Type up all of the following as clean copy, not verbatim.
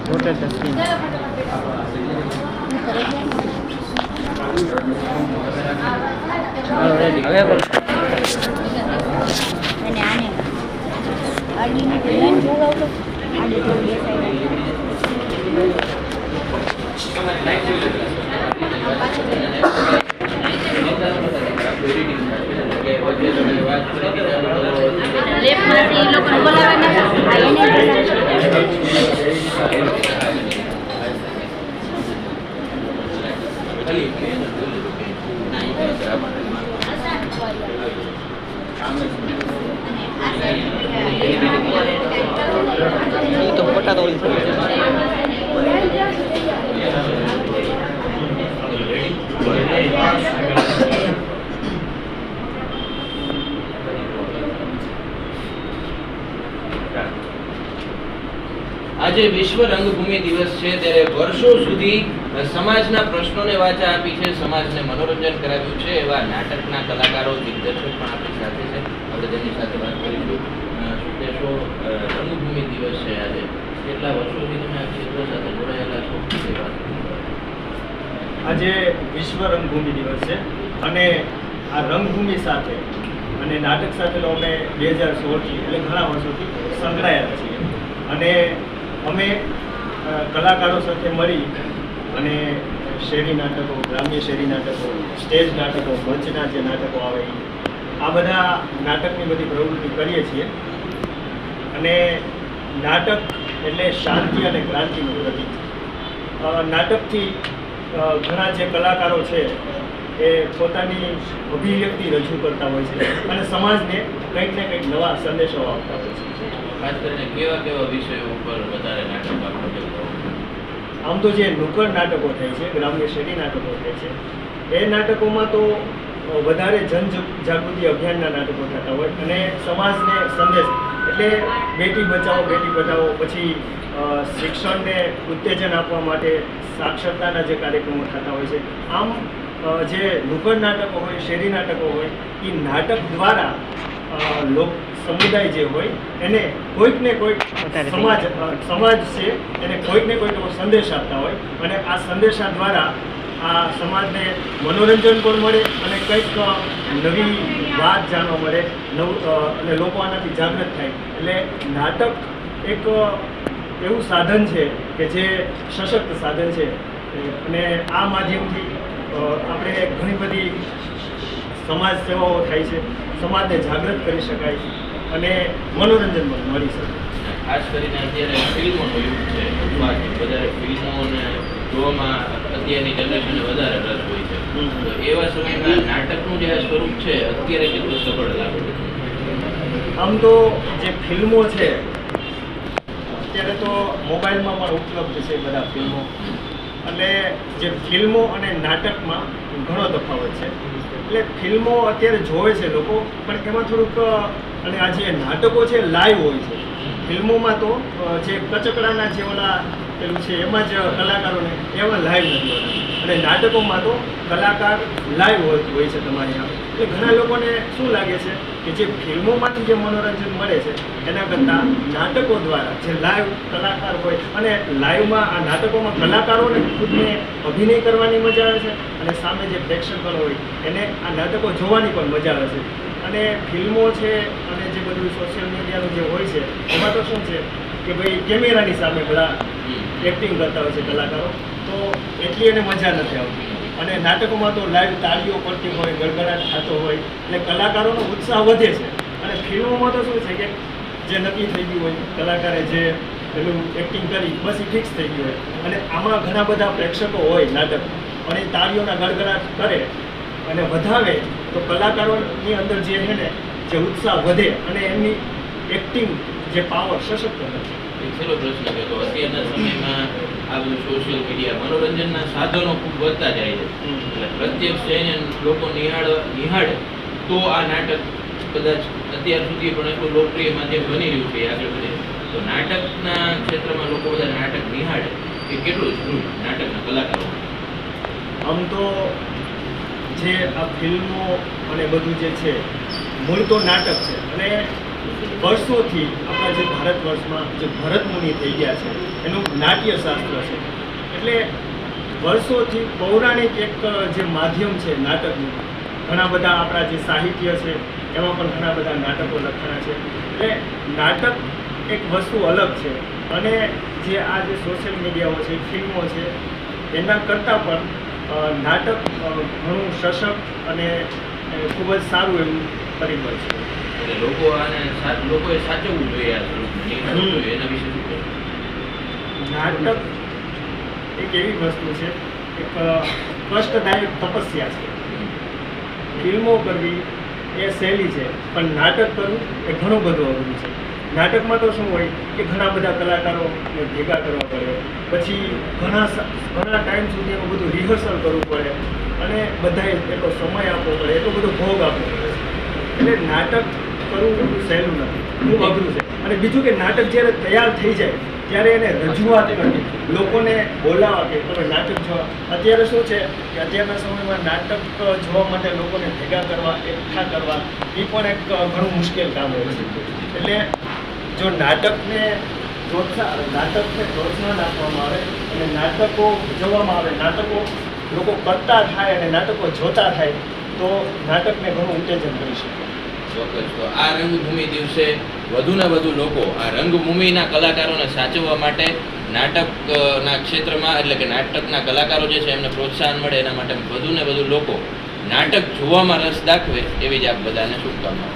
Rotate the screen. Hello ready. હવે બોલ. અને આને આડીને પ્લેન બોલાવતો આડી તો લેફ્ટમાંથી લોકો બોલાવવાના આ એને તો ફોટા તો આજે વિશ્વ રંગભૂમિ દિવસ છે ત્યારે વર્ષો સુધી સમાજના પ્રશ્નોને વાચા આપી છે, સમાજને મનોરંજન કરાવ્યું છે એવા નાટકના કલાકારો, દિગ્દર્શક પણ આપણી સાથે છે. આપણે તેમની સાથે વાત કરીશું. શું કહેશો, રંગભૂમિ દિવસ છે આજે, કેટલા વર્ષોથી તમે આ ક્ષેત્ર સાથે જોડાયેલા છો? આજે વિશ્વ રંગભૂમિ દિવસ છે અને આ રંગભૂમિ સાથે અને નાટક સાથે અમે 2016થી એટલે ઘણા વર્ષોથી સંકળાયેલા છીએ અને અમે કલાકારો સાથે મળી અને શેરી નાટકો, ગ્રામ્ય શેરી નાટકો, સ્ટેજ નાટકો, મંચના જે નાટકો આવે આ બધા નાટકની બધી પ્રવૃત્તિ કરીએ છીએ. અને નાટક એટલે શાંતિ અને ક્રાંતિનું પ્રતીક. નાટકથી ઘણા જે કલાકારો છે એ પોતાની અભિવ્યક્તિ રજૂ કરતા હોય છે અને સમાજને કંઈક ને કંઈક નવા સંદેશો આપતા હોય છે. ખાસ કરીને કેવા કેવા વિષયો ઉપર વધારે નાટક આપણે? આમ તો જે નુક્કડ નાટકો થાય છે, ગ્રામ્ય શેરી નાટકો થાય છે, એ નાટકોમાં તો વધારે જનજાગૃતિ અભિયાનના નાટકો થતા હોય અને સમાજને સંદેશ એટલે બેટી બચાવો બેટી પઢાઓ, પછી શિક્ષણને ઉત્તેજન આપવા માટે સાક્ષરતાના જે કાર્યક્રમો થતા હોય છે. આમ જે નુક્કડ નાટકો હોય, શેરી નાટકો હોય, એ નાટક દ્વારા સમુદાય જે હોય એને કોઈક ને કોઈક સમાજ છે એને કોઈક ને કોઈક સંદેશ આપતા હોય અને આ સંદેશા દ્વારા આ સમાજને મનોરંજન પણ મળે અને કંઈક નવી વાત જાણવા મળે, અને લોકો આનાથી જાગૃત થાય. એટલે નાટક એક એવું સાધન છે કે જે સશક્ત સાધન છે અને આ માધ્યમથી આપણે ઘણી બધી સમાજ સેવાઓ થાય છે, સમાજને જાગૃત કરી શકાય અને મનોરંજન પણ મળી શકે. ખાસ કરીને અત્યારે ફિલ્મોનો યુગ છે, વધારે ફિલ્મોને જોવામાં અત્યારની જનરેશનને વધારે રસ હોય છે. તો એવા સમયમાં નાટકનું જે સ્વરૂપ છે અત્યારે કેટલું સફળ લાગે છે? આમ તો જે ફિલ્મો છે અત્યારે તો મોબાઈલમાં પણ ઉપલબ્ધ છે બધા ફિલ્મો, એટલે જે ફિલ્મો અને નાટકમાં ઘણો તફાવત છે. એટલે ફિલ્મો અત્યારે જોવે છે લોકો, પણ એમાં થોડુંક, અને આ જે નાટકો છે લાઈવ હોય છે. ફિલ્મોમાં તો જે કચકડાના જે ઓલા પેલું છે એમાં જ કલાકારોને એમાં લાઈવ નથી હોતા, અને નાટકોમાં તો કલાકાર લાઈવ હોય છે તમારી આ. એટલે ઘણા લોકોને શું લાગે છે કે જે ફિલ્મોમાંથી જે મનોરંજન મળે છે એના કરતાં નાટકો દ્વારા જે લાઈવ કલાકાર હોય, અને લાઈવમાં આ નાટકોમાં કલાકારોને ખુદને અભિનય કરવાની મજા આવે છે અને સામે જે પ્રેક્ષકો હોય એને આ નાટકો જોવાની પણ મજા આવે છે. અને ફિલ્મો છે અને જે બધું સોશિયલ મીડિયાનું જે હોય છે એમાં તો શું છે કે ભાઈ કેમેરાની સામે બધા એક્ટિંગ કરતા હોય છે કલાકારો, તો એટલી એને મજા નથી આવતી. અને નાટકોમાં તો લાઈવ તાળીઓ પડતી હોય, ગડગડાટ થતો હોય, એટલે કલાકારોનો ઉત્સાહ વધે છે. અને ફિલ્મોમાં તો શું છે કે જે નક્કી થઈ ગયું હોય, કલાકારે જે પેલું એક્ટિંગ કરી બસ એ ફિક્સ થઈ ગયું હોય, અને આમાં ઘણા બધા પ્રેક્ષકો હોય નાટક, અને તાળીઓના ગડગડાટ કરે અને વધાવે તો કલાકારોની અંદર જે છે ને જે ઉત્સાહ વધે અને એમની એક્ટિંગ જે પાવર સશક્ત બને. એક છેલ્લો પ્રશ્ન કે તો અત્યારના સમયમાં આ બધું સોશિયલ મીડિયા મનોરંજનના સાધનો ખૂબ વધતા જાય છે, એટલે પ્રત્યક્ષ જઈને લોકો નિહાળે તો આ નાટક કદાચ અત્યાર સુધી પણ એટલું લોકપ્રિય માધ્યમ બની રહ્યું છે આગળ વધે. તો નાટકના ક્ષેત્રમાં લોકો બધા નાટક નિહાળે એ કેટલું જરૂરી નાટકના કલાકારો? આમ તો જે આ ફિલ્મો અને બધું જે છે મૂળ તો નાટક છે, અને વર્ષોથી આપણા જે ભારત વર્ષમાં જે ભરત મુનિ થઈ ગયા છે એનું નાટ્યશાસ્ત્ર છે. એટલે વર્ષોથી પૌરાણિક એક જે માધ્યમ છે નાટકનું, ઘણા બધા આપણા જે સાહિત્ય છે એમાં પણ ઘણા બધા નાટકો લખાણા છે. એટલે નાટક એક વસ્તુ અલગ છે અને જે આ જે સોશિયલ મીડિયાઓ છે, ફિલ્મો છે, એના કરતાં પણ નાટક ઘણું સશક્ત અને ખૂબ જ સારું એવું પરિબળ છે. એટલે લોકો આને લોકોએ સાચવવું જોઈએ, આ સ્વરૂપને નિહાળવું જોઈએ. એના વિશે શું કહેશો? નાટક એક એવી વસ્તુ છે, એક કષ્ટદાયક તપસ્યા છે. ફિલ્મો કરવી એ સહેલી છે, પણ નાટક કરવું એ ઘણું બધું અઘરું છે. નાટકમાં તો શું હોય કે ઘણા બધા કલાકારોને ભેગા કરવા પડે, પછી ઘણા ટાઈમ સુધી એનું બધું રિહર્સલ કરવું પડે અને બધાએ એટલો સમય આપવો પડે, એટલો બધો ભોગ આપવો પડે. એટલે નાટક કરવું એટલું સહેલું નથી, ખૂબ અઘરું છે. અને બીજું કે નાટક જ્યારે તૈયાર થઈ જાય ત્યારે એને રજૂઆત કરવી, લોકોને બોલાવવા કે તમે નાટક જોવા. અત્યારે શું છે કે અત્યારના સમયમાં નાટક જોવા માટે લોકોને ભેગા કરવા, એકઠા કરવા એ પણ એક ઘણું મુશ્કેલ કામ હોય છે. એટલે જો નાટકને પ્રોત્સાહન આપવામાં આવે અને નાટકો જોવામાં આવે, નાટકો લોકો કરતા થાય અને નાટકો જોતા થાય તો નાટકને ઘણું ઉત્તેજન કરી શકે. ચોક્કસ. તો આ રંગભૂમિ દિવસે વધુ ને વધુ લોકો આ રંગભૂમિના કલાકારોને સાચવવા માટે નાટકના ક્ષેત્રમાં, એટલે કે નાટકના કલાકારો જે છે એમને પ્રોત્સાહન મળે એના માટે વધુ ને વધુ લોકો નાટક જોવામાં રસ દાખવે એવી જ આપ બધાને શુભકામનાઓ.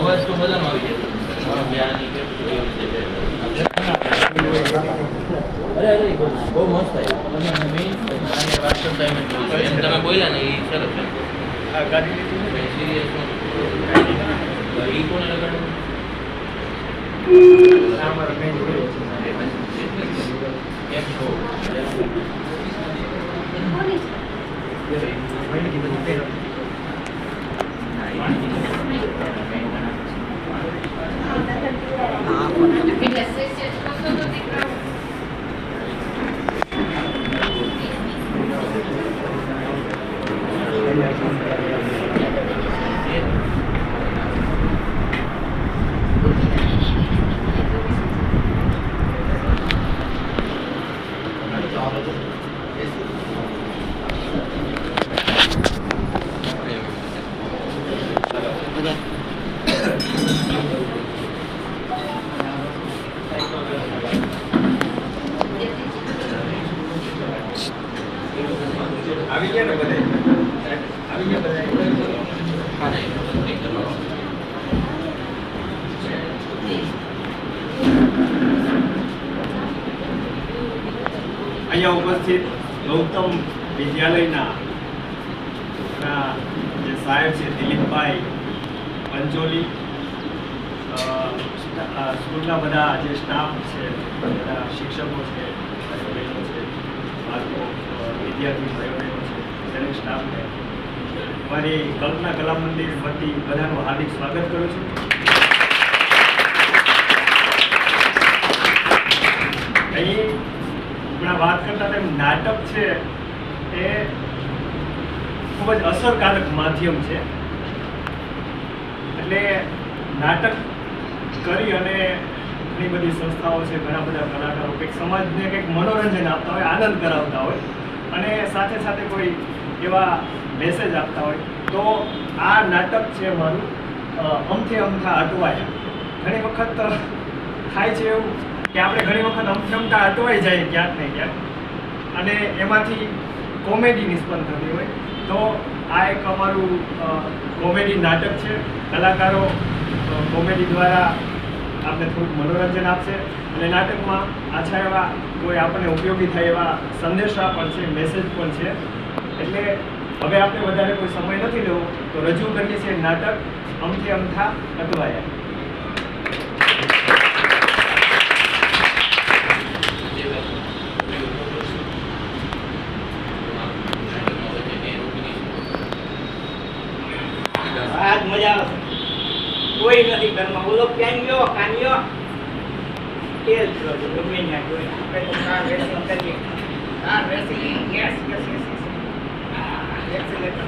અવાજ તો બધામાં આવી જતો. બહુ મસ્ત આવ્યું. તમે બોલ્યા ને એ સરસ છે. સિરિયસ ઈ કોને લગાડ્યું? કેમ છો? આવી ગયા ને બધા? આવી ગયા બધા? અહીંયા ઉપસ્થિત ગૌતમ વિદ્યાલયના જે સાહેબ છે દિલીપભાઈ પંચોલી, સ્કૂલના બધા જે સ્ટાફ છે, બધા શિક્ષકો છે, બહેનો છે, બાળકો, વિદ્યાર્થી ભાઈઓ છે, દરેક સ્ટાફને મારી કલ્પના કલા મંદિર વતી બધાનું હાર્દિક સ્વાગત કરું છું. અહીં હમણાં વાત કરતા તેમ નાટક છે એ ખૂબ જ અસરકારક માધ્યમ છે. એટલે નાટક કરી અને ઘણી બધી સંસ્થાઓ છે, ઘણા બધા કલાકારો કંઈક સમાજને કંઈક મનોરંજન આપતા હોય, આનંદ કરાવતા હોય અને સાથે સાથે કોઈ એવા મેસેજ આપતા હોય તો આ નાટક છે મારું અમથે અમથા અટવાયા. ઘણી વખત થાય છે એવું કે આપણે ઘણી વખત અમથે અમથા અટવાઈ જાય ક્યાંક ને ક્યાંક અને એમાંથી કોમેડી નિષ્પન્ન થતી હોય તો આ એક અમારું કોમેડી નાટક છે. કલાકારો કોમેડી દ્વારા આપણે થોડુંક મનોરંજન આપશે અને નાટકમાં આછા એવા કોઈ આપણને ઉપયોગી થાય એવા સંદેશા પણ છે, મેસેજ પણ છે. એટલે હવે આપણે વધારે કોઈ સમય નથી લેવો તો રજૂ કરીએ છીએ નાટક અમથે અમથા અટવાયા. આજ મજા આવે, કોઈ નથી ઘરમાં. ઓલો કાન્યો તેલ જો ગમે ત્યાં જોઈ આપણે તો કાર રેસિંગ કરીએ કાર રેસિંગ યસ એક્સેલેટર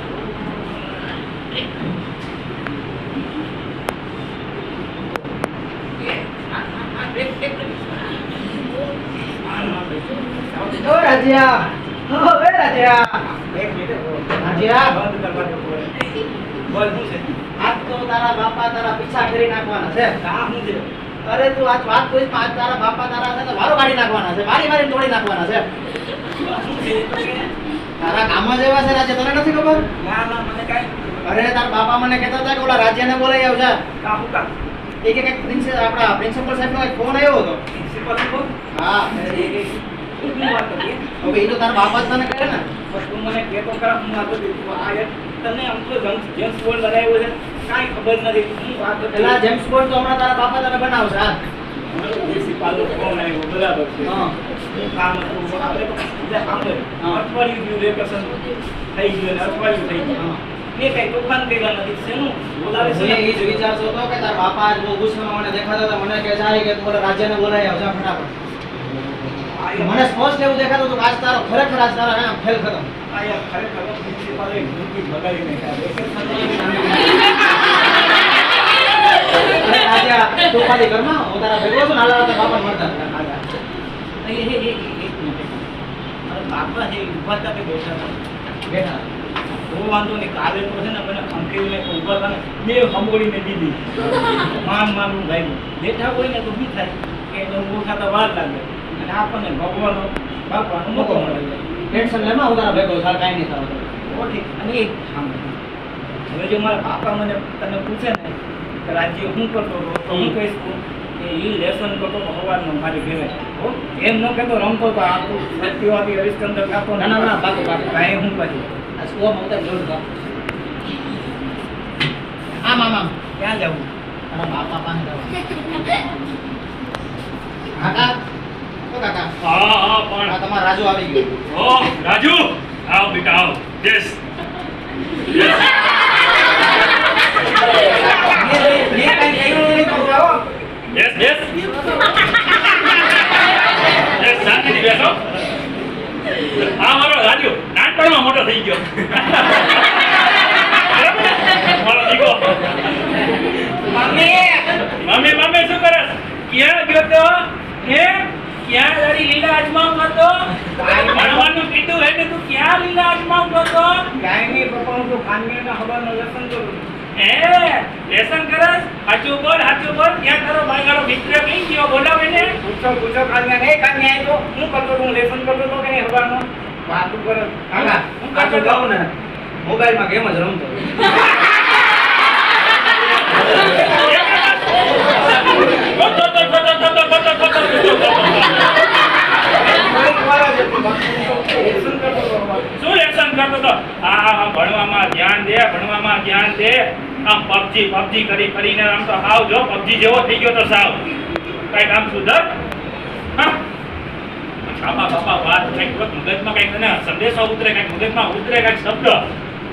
ઓ રાજ્યા એક મિનિટ રાજ્યા બંધ કરવાનું બોલ શું છે આજ તો તારા બાપા તારા પીછા કરી નાખવાના છે કામ શું છે અરે તું આજ વાત કોઈ આજ તારા બાપા તારા છે તો વારો કાઢી નાખવાના છે મારી તોડી નાખવાના છે શું છે એ તો કે તારા કામ જ એવા છે રાજ્ય તને નથી ખબર ના મને કાંઈ અરે તારા બાપા મને કહેતા હતા કે ઓલા રાજ્યને બોલાઈ આવશે કામ હું કામ એ કે કંઈક આપણા પ્રિન્સિપલ સાહેબનો એક ફોન આવ્યો હતો પ્રિન્સિપલ શું હા શું વાત કરી હવે એ તો તારા બાપા જ તને કહે ને બસ તું મને કહે તો ખરા હું વાતો આ તને આમ તો જેમ્સ બોન્ડ બનાવ્યો છે કાંઈ ખબર નથી હું વાત પેલા જેમ્સ બોન્ડ તો હમણાં તારા બાપા તને બનાવશે હા પ્રિન્સિપાલનો ફોન આવ્યો બરાબર છે હા હું કામ હતું આપણે તો બીજા કામ કર્યું હા. અઠવાડિયું ગયું વેકેશન થઈ ગયું અને અઠવાડિયું થઈ ગયું હા. મેં કઈ તોફાન કર્યા નથી શેનું બોલાવે હું છે એ જ વિચારતો હતો કે તારા બાપા આજ બહુ ગુસ્સામાં મને દેખાતા હતા મને કહે જાય કે તું ઓલા રાજ્યને બોલાવી આવશે ફટાફટ મને સ્પષ્ટ એવું દેખાતું હતું કે આજ તારો ખરેખર આજ તારા હા ફેલ ખતમ આ યાર ખરેખર પ્રિન્સિપાલે જિંદગી બગાડી નાખ્યા અરે રાજ્યા તું ખાલી ઘરમાં હું તારા ભેગો છું ને હાલ બાપા મળતા બાપા છે ઉભા હતા કે બેઠા હતા બેઠા બહુ વાંધો નહીં કાલે તો છે ને મને ખંખેરીને ઉભા હતા ને બે હંબોડીને દીધી મારું ભાઈ બેઠા હોય ને તો બી થાય કે એને ઓળખાતા વાર લાગે અને આપણને ભગવાનો બાપાનો મોકો મળે ટેન્શન લેમાં હું તારા ભેગો છું કાંઈ નહીં થવાનું ઓકે અને એક સાંભળ હવે જો મારા બાપા મને તને પૂછે ને કે રાજ્ય શું કરતો હતો તો હું કહીશ કે એ લેસન કરતો તો સવારનો મારી ઘરે હો એમ ન કહેતો રમતો તો આખું સત્યવાદી હરિશ્ચંદ્ર ગાતો ના ના ના બાપુ બાપુ કાંઈ હું કહી આ સ્કોપ ઉતાર જોડ કર આમ આમ આમ ક્યાં જવું તારા બાપા પાસે જવાનું કાકા ઓ કાકા હા પણ આ તમારો રાજુ આવી ગયો ઓ રાજુ આવ બેટા આવ યસ મેં કાંઈ કહ્યું નહીં કહું આવો યસ યસ યસ શાંતિથી બેસો આ મારો રાજુ નાનપણમાં મોટો થઈ ગયો મારો દીકરો મમ્મી મમ્મી મમ્મી શું કરે ક્યાં ગયો તો હે ક્યાં તારી લીલા અજમાવ હતો ભણવાનું કીધું એટલે તું ક્યાં લીલા અજમાવ હતો કાંઈ નહીં પપ્પા હું તો ખાનગીના હવાનું લેસન કરું એ લેસન કરસ હાચું બોલ ક્યાં તારો ભાઈગારો મિત્ર કઈ ગયો બોલાવે ને પૂછો ખાનગી નહીં ખાનગી આવી તો હું કરતો હું લેસન કરતો તો કે નહીં હવાનું વાતું કરો કાકા હું આ તો કરતો કહું ને મોબાઈલમાં ગેમ જ રમતો શું લેસન કરતો તો આ ભણવામાં ધ્યાન દે આમ પબજી કરીને આમ તો હાવ જો પબજી જેવો થઈ ગયો તો સાવ કઈક આમ સુધર બાપા વાત કઈક મગજમાં કઈક ને સંદેશો ઉતરે કઈક મગજમાં ઉતરે કઈક શબ્દ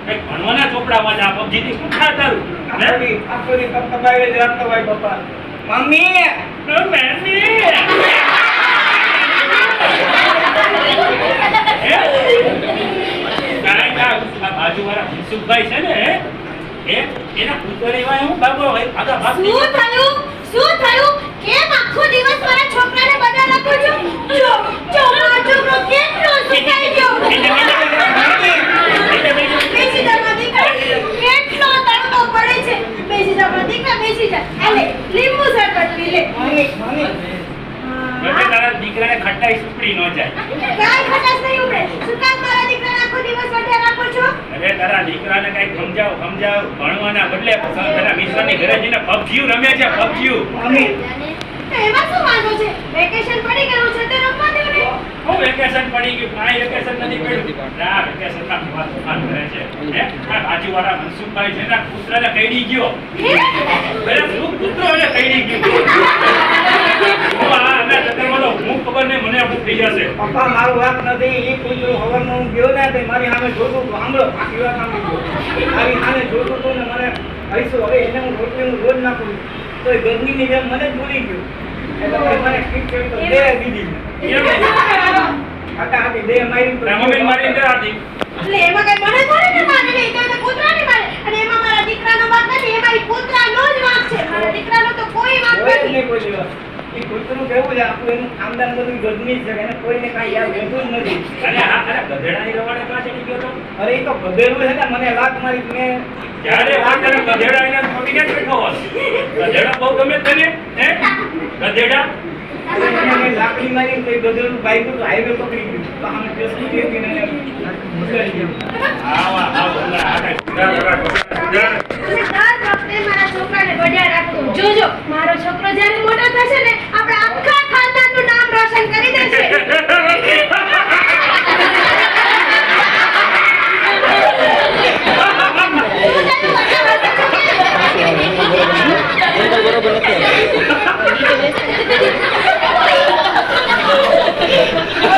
કઈક ભણવાના ચોપડામાં જ આ પબજી થી શું ખા તારું આખો દી કપકબાઈ જ રાખતો હોય પપ્પા મમ્મી બાજુવાળા મનસુખભાઈ છે ને એના પુત્ર એવા હું બાબો શું થયું કેમ આખો દિવસ મારા છોકરાને બધા રાખો છો જો મારો છોકરો કેટલો સુકાઈ ગયો બેસી જા મારા દીકરા કેટલો તડકો પડે છે બેસી જા મારા દીકરા બેસી જા આલે લીંબુ શરબત પી લે એટલે તારા દીકરાને ખટ્ટાઈ સુપડી ન જાય કાઈ ખટાશ નહીં ઉપડે શું કામ મારા દીકરાને આખો દિવસ વઢે રાખો છો અરે તારા દીકરાને કઈક સમજાવ ભણવાના બદલે તારા મિત્રની ઘરે જઈને પબજી રમે છે પબજી મમ્મી એમાં શું વાંધો છે વેકેશન પડી ગયું છે તો રમવા દો ને હું વેકેશન પડી ગયું કાંઈ વેકેશન નથી પડ્યું આ વેકેશનમાં વાત વાત કરે છે હે આ બાજુવાળા મનસુખભાઈ છે ને પુત્રને કઈડી ગયો પેલા શું પુત્ર એને કઈડી ગયું હું ખબર નહીં મને શું થઈ જશે પપ્પા મારું વાત નથી એ કોઈ હવાનું હું ગયો ને તો મારી સામે જોતું તો સાંભળો આખી વાત સાંભળી મારી સામે જોતું હતું ને મને હૈસો હવે એને હું રોજ નાખું તો એ ગરમીની જેમ મને જ ભૂલી ગયું એટલે પછી મને કીક કરી તો બે દીધી એમ નહીં. આટા આટી બે મારી તો તારા મમ્મીને મારીને તે હતી. એટલે એમાં કઈ મને થોડી ને મારે નહીં તો કૂતરાને મારે અને એમાં મારા દીકરાનો વાંક નથી એમાં ઈ કૂતરાનો જ વાંક છે મારા દીકરાનો તો કોઈ વાંક હોય જ નથી નહીં કોઈ દિવસ એ કૂતરું કેવું છે આપણું એનું ખાનદાન બધું ગરમી જ છે કે એને કોઈને કાંઈ યાદ રહેતું જ નથી અને આ ગધેડાની રવાડે ક્યાં ચડી ગયો તો? અરે એ તો ગધેડું છે ને મને લાત મારી મેં જ્યારે આ તને ગધેડા એને ખોટી ક્યાં બેઠો હોત? ગધેડા બહુ ગમે જ તને? હે? ગધેડા? એને લાકડી મારી તો એ ગધેડું બાઈક તો હાઈવે પકડી ગયું તો આમે પેસી ગઈ ને મુસળી ગયું આવા આ બોલા આ કઈ સુધાર સુધાર. તમે દર વખતે મારા છોકરાને બઢિયા રાખો જોજો મારો છોકરો જ્યારે મોટો થશે ને આપણે આખા ખાનદાનનું નામ રોશન કરી દેશે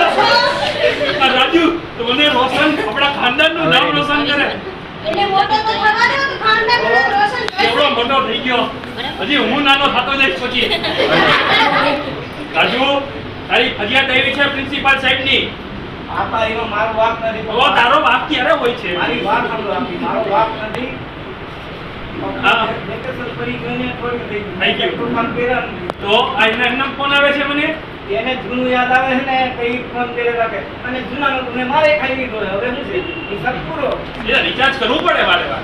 આ રાજુ મને રોશન આપણા ખાનદાનનું નામ રોશન કરે. એને મોટો તો થવા દો તો ખાનદાનનું નામ રોશન કેવડો કરશે મોટો થઈ ગયો. હજી હું નાનો થતો જઈશ પછી. રાજુ તારી ફરિયાદ આવી છે પ્રિન્સિપાલ સાહેબની. આપા એનો મારો વાક નથી તો તારો બાપ ક્યારે હોય છે? મારી વાત સાંભળો આપી મારો વાક નથી હા. વેકેશન પડી ગયું ને થોડું થઈ થઈ ગયું. તોફાન કર્યા ને. તો આ એના ફોન આવે છે મને. એને જૂનું યાદ આવે છે ને કઈ ફોન કરે રાખે અને જૂનાનો તો મેં મારે ખાઈ લીધો છે. હવે શું છે હિસાબ પૂરો એ રિચાર્જ કરવું પડે વારે વાર.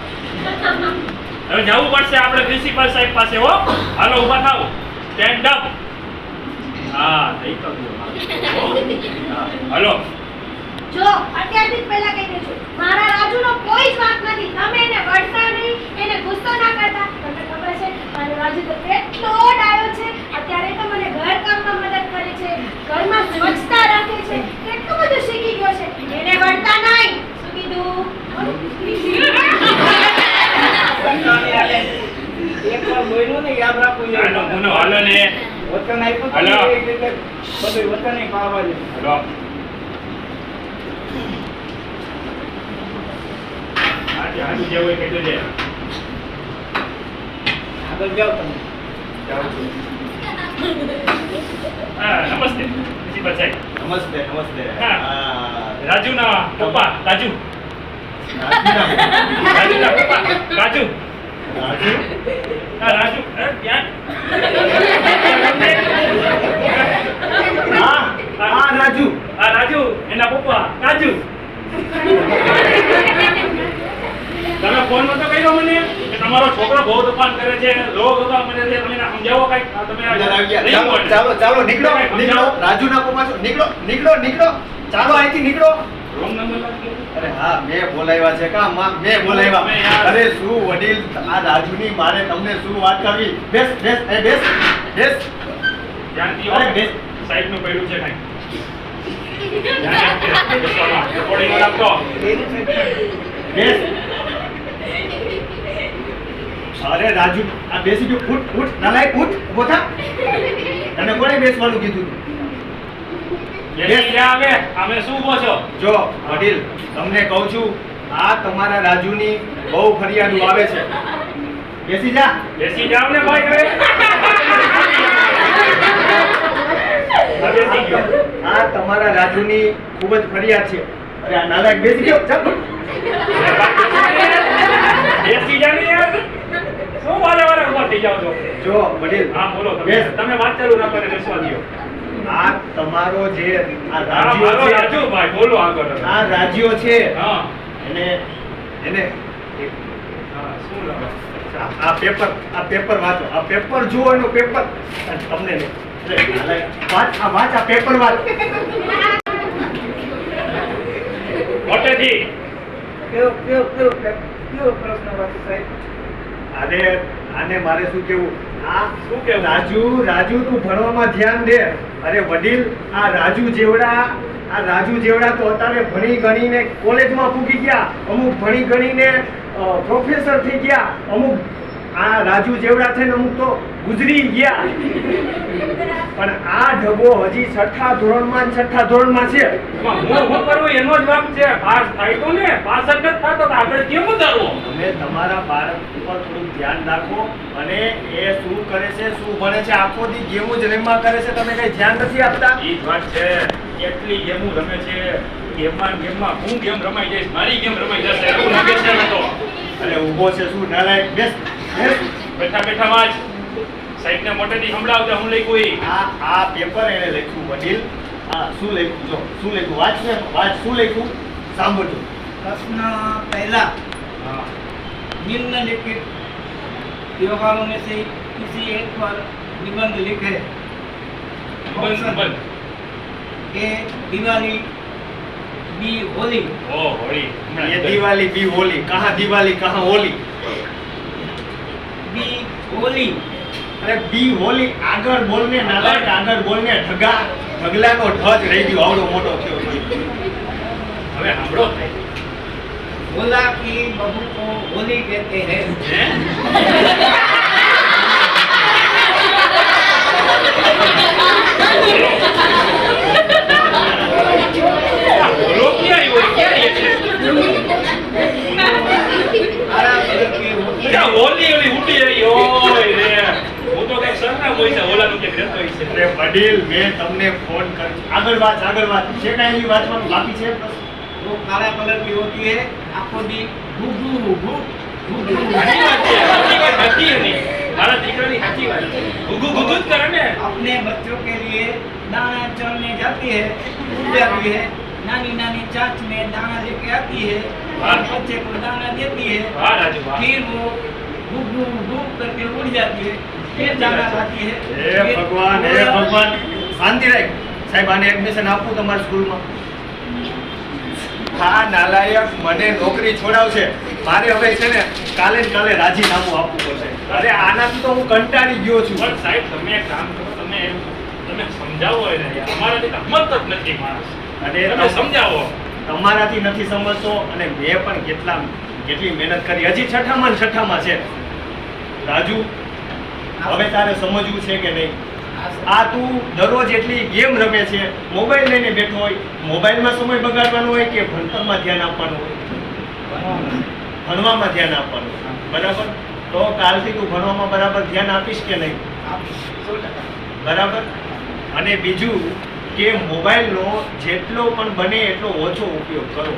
હવે જવું પડશે આપણે પ્રિન્સિપાલ સાહેબ પાસે હો. હાલો ઊભા થાવ. Stand up. હા થઈ તો ગયું. હા, હાલો. જો અત્યારથી જ પહેલા કહી દઉં છું મારા રાજુનો કોઈ જ વાંક નથી તમે એને વળતા નહીં એને ગુસ્સો ના કરતા તમને ખબર છે મારો રાજુ તો કેટલો ડાયો છે અત્યારે તો મને ઘરકામમાં મદદ કરે છે ઘરમાં સ્વચ્છતા રાખે છે કેટલું બધું શીખી ગયો છે એને વળતા નહીં શું કીધું એક વાર બોલ્યો ને યાદ રાખવું હાલો મુનો હાલો ને. વચન આપ્યું હાલો. હતું ને, એટલે બધું વચન પાડવા જોઈએ હાલો. આજે હાજુ જે હોય કહેજો જે. આગળ જાઓ તમે જાઉં છું. હા નમસ્તે પ્રિન્સિપાલ સાહેબ. નમસ્તે નમસ્તે હા. હા. રાજુના પપ્પા રાજુ. રાજુના. રાજુના પપ્પા રાજુ. રાજુ? હા રાજુ ક્યાં? હા હા રાજુ આ રાજુ એના પપ્પા રાજુ. તમે ફોન નતો કર્યો મને કે તમારો છોકરો બહુ તોફાન કરે છે રોગ હોવા મને છે તમે એને સમજાવો કઈક તમે અંદર આવી ગયા. નહીં ચાલો મળે. ચાલો ચાલો નીકળો કઈક નીકળો સમજાવો. રાજુના પપ્પા છો નીકળો નીકળો નીકળો ચાલો અહીંથી નીકળો રોંગ નંબર લાગી ગયો. અરે હા મેં બોલાવ્યા છે કા માં મેં બોલાવ્યા તમે યાર. અરે શું વડીલ આ રાજુની મારે તમને શું વાત કરવી બેસ બેસ એ બેસ બેસ ધ્યાનથી અરે હો. બેસ સાઈડનું પડ્યું છે કાંઈ. ધ્યાન રાખજો. બેસવામાં. recording માં રાખજો. બેસ અરે રાજુ આ બેસી ગયો ઉઠ ઉઠ નાલાયક ઉઠ ઊભો થા તને કોણે બેસવાનું કીધું તું? બેસી જા હવે. આમે શું ઊભો છો? જો વડીલ તમને કહું છું આ તમારા રાજુની બહુ ફરિયાદો આવે છે બેસી જા બેસી જાવ ને ભાઈ હવે. હા, બેસી ગયો. આ તમારા રાજુની ખૂબ જ ફરિયાદ છે અરે આ નાલાયક બેસી ગયો ચાલ બેસી જા ને યાર. શું વારે વારે ઊભા થઈ જાઓ છો? જો વડીલ હા બોલો તમે. બેસ. તમે વાત ચાલુ રાખો ને બેસવા દ્યો. આ તમારો જે આ હા રાજ્યો મારો છે રાજુ ભાઈ બોલો આગળ. આ રાજ્યો છે હા એને એને હા શું લાગે? આ પેપર વાંચો આ પેપર જુઓ એનું પેપર તમને નહીં. અરે નાલાયક. વાંચ આ પેપર વાંચ મોટેથી. કેવો પ્રશ્ન વાંચો સાહેબ આને મારે શું કેવું આ શું કહેવું? રાજુ તું ભણવામાં ધ્યાન દે અરે વડીલ આ રાજુ જેવડા તો અત્યારે ભણી ગણીને કોલેજમાં પૂગી ગયા અમુક ભણી ગણીને પ્રોફેસર થઈ ગયા અમુક આ રાજુ જેવડા થઈને અમુક તો ગુજરી ગયા, પણ આ ઢગો હજી છઠ્ઠા ધોરણમાં છે. એમાં હું કરવું એનો જ વાંક છે. પાસ થાય તો ને, પાસ જ નથી થતો તો આગળ કેમ ઉતારવો? તમે તમારા બાળક ઉપર થોડું ધ્યાન રાખો, અને એ શું કરે છે, શું ભણે છે, આખો દી ગેમો જ રમ્યા કરે છે, તમે કઈ ધ્યાન નથી આપતા. ઈ જ વાત છે. એટલી ગેમો રમે છે, ગેમમાં હું ગેમ રમાઈ જઈશ, મારી ગેમ રમાઈ જશે એવું લાગે છે મને તો. અને ઊભો છે શું નાલાયક, બેસ બેસ. બેઠા બેઠા વાંચ. સાહેબને મોટેથી સંભળાવતા હું લખ્યું ઈ. આ પેપર એને લખ્યું વડીલ. શું લખ્યું, જો શું લખ્યું, વાંચ ને, વાંચ શું લખ્યું, સાંભળજો. प्रश्न पहला, હા. निम्नलिखित त्योहारों में से किसी एक पर निबंध लिखे. બંધ. ए दिवाली, बी होली, ઓ હોળી. ये दिवाली भी होली, कहाँ दिवाली कहाँ होली. बी होली, अरे बी होली આગળ બોલને નાલાયક, આગળ બોલને ઢગા, ઢગલાનો ઢજ રહી ગયો, આવડો મોટો થયો. હવે સાંભળો. भोला की बहू को होली कहते हैं. હે? બોલો ક્યાં આવ્યો? ક્યાં રહે છે? हरा कलर की होती है. ક્યાં હોલી ઓલી ઉડી રહી હોય રે. હું તો કઈ સરનામ હોય છે, ઓલાનું ક્યાંક રહેતો હોય છે. અરે વડીલ, મેં તમને ફોન કર્યો, આગળ વાત છે, કાંઈ એવી વાતવાનું બાકી છે? वो काला कलर की होती है. आपको भी घुघु घुघु घुघु. સાચી વાત છે. સાચી વાત નથી એની. મારા દીકરાની સાચી વાત છે. ગુગુ ગુગુ જ કરે ને. अपने बच्चों के लिए दाना चढ़ने जाती है, उड़ जाती है. नानी नानी चाच में दाना लेके आती है और बच्चे को दाना देती है. વાહ રાજુ વાહ. फिर वो घुघु घुघु करके उड़ जाती है, फिर दाना खाती है. હે ભગવાન, હે ભગવાન, શાંતિ રાખ. સાહેબ, આને એડમિશન આપવું તમારી સ્કૂલમાં? હા નાલાયક, મને નોકરી છોડાવશે. મારે હવે છે ને કાલે ને કાલે રાજીનામું આપવું પડશે. અરે આનાથી તો હું કંટાળી ગયો છું. પણ સાહેબ તમે એક કામ કરો, તમે સમજાવો એને યાર. અમારાથી તો સમજતો જ નથી માણસ. અને તમે સમજાવો. તમારાથી નથી સમજતો, અને મેં પણ કેટલી મહેનત કરી. હજી છઠ્ઠામાં છે. રાજુ, હવે તારે સમજવું છે કે નહીં? આ તું દરરોજ એટલી ગેમ રમે છે, મોબાઈલ લઈને બેઠો હોય, મોબાઈલમાં સમય બગાડવાનો હોય કે ભણતરમાં ધ્યાન આપવાનું હોય? ભણવામાં ધ્યાન આપવાનું. બરાબર, તો કાલથી તું ભણવામાં બરાબર ધ્યાન આપીશ કે નહીં? બરાબર. અને બીજું કે મોબાઈલનો જેટલો પણ બને એટલો ઓછો ઉપયોગ કરો.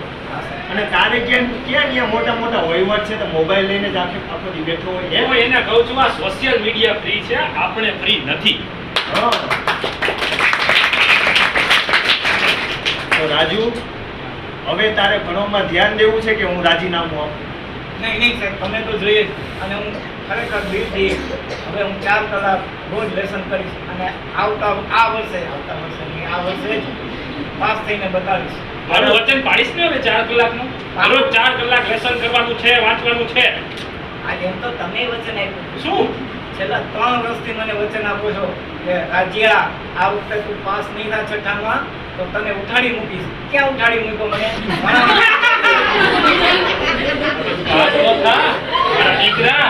અને તારે ક્યાં મોટા વહીવટ છે તો મોબાઈલ લઈને જ આખો દી બેઠો હોય હું એને કહું છું આ સોશિયલ મીડિયા ફ્રી છે, આપણે ફ્રી નથી. હા. તો રાજુ, હવે તારે ભણવામાં ધ્યાન દેવું છે કે હું રાજીનામું આપું? નહીં સાહેબ, તમે તો જોઈએ જ. અને હું ખરેખર દિલથી હવે હું 4 કલાક રોજ લેસન કરીશ, અને આ વર્ષે જ પાસ થઈને બતાવીશ. મારું વચન પાડીશ ને હવે 4 કલાકનું. રોજ 4 કલાક લેસન કરવાનું છે, વાંચવાનું છે. આજે એમ તો તમે વચન આપ્યું. શું? છેલ્લા 3 વર્ષથી મને વચન આપો છો કે રાજ્યા, આ વખતે તું પાસ નહીં થાય છઠ્ઠામાં તો તને ઉઠાડી મૂકીશ. ક્યાં ઉઠાડી મૂક્યો મને? પાસ તો થા, મારા દીકરા.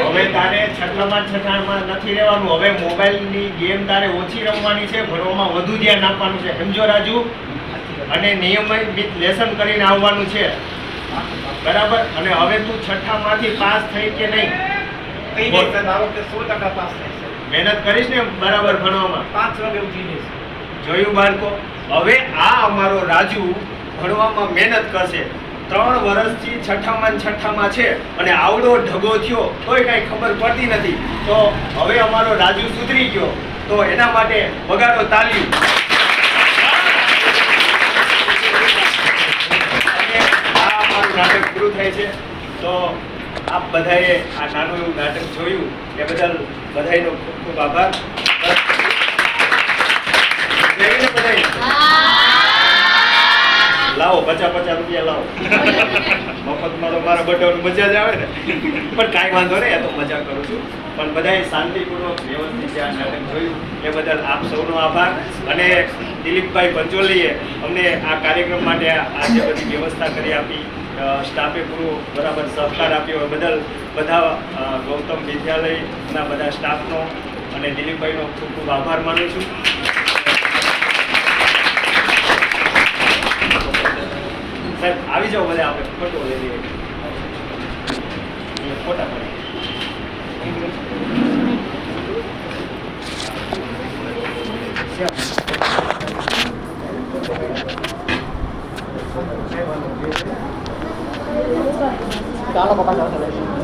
હવે તારે છઠ્ઠામાં નથી રહેવાનું. હવે મોબાઈલની ગેમ તારે ઓછી રમવાની છે, ભણવામાં વધુ ધ્યાન આપવાનું છે. સમજો રાજુ? અને નિયમિત લેસન કરીને આવવાનું છે. બરાબર. અને હવે તું છઠ્ઠામાંથી પાસ થઈ કે નહીં? થઈ જઈશ સાહેબ, આ વખતે 100% પાસ થઈશ. મહેનત કરીશ ને બરાબર ભણવામાં? 5 વાગે ઉઠી જઈશ. જોયું બાળકો? હવે આ અમારો રાજુ ભણવામાં મહેનત કરશે. 3 વર્ષથી છઠ્ઠામાં છે, અને આવડો ઢગો થયો તોય કાંઈ ખબર પડતી નથી. તો હવે અમારો રાજુ સુધરી ગયો, તો એના માટે વગાડો તાળીઓ. અને આ અમારું નાટક પૂરું થાય છે. તો આપ બધાએ આ નાનું એવું નાટક જોયું એ બદલ બધાનો ખૂબ ખૂબ આભાર. લાવો 50 રૂપિયા લાવો. મફતમાં તો મારા બધાનું મજા જ આવે ને. પણ કાંઈ વાંધો નહીં, આ તો મજા કરું છું. પણ બધાએ શાંતિપૂર્વક વ્યવસ્થિત આ નાટક જોયું એ બદલ આપ સૌનો આભાર. અને દિલીપભાઈ પંચોલીએ અમને આ કાર્યક્રમ માટે આ જે બધી વ્યવસ્થા કરી આપી સ્ટાફે પૂરો બરાબર સહકાર આપ્યો બદલ બધા ગૌતમ વિદ્યાલયના બધા સ્ટાફનો અને દિલીપભાઈનો ખૂબ ખૂબ આભાર માનું છું. સાહેબ આવી જાઓ બધા આપણે ફોટો લઈ લઈએ. ફોટા પડે ચાલો પપ્પા ચાલો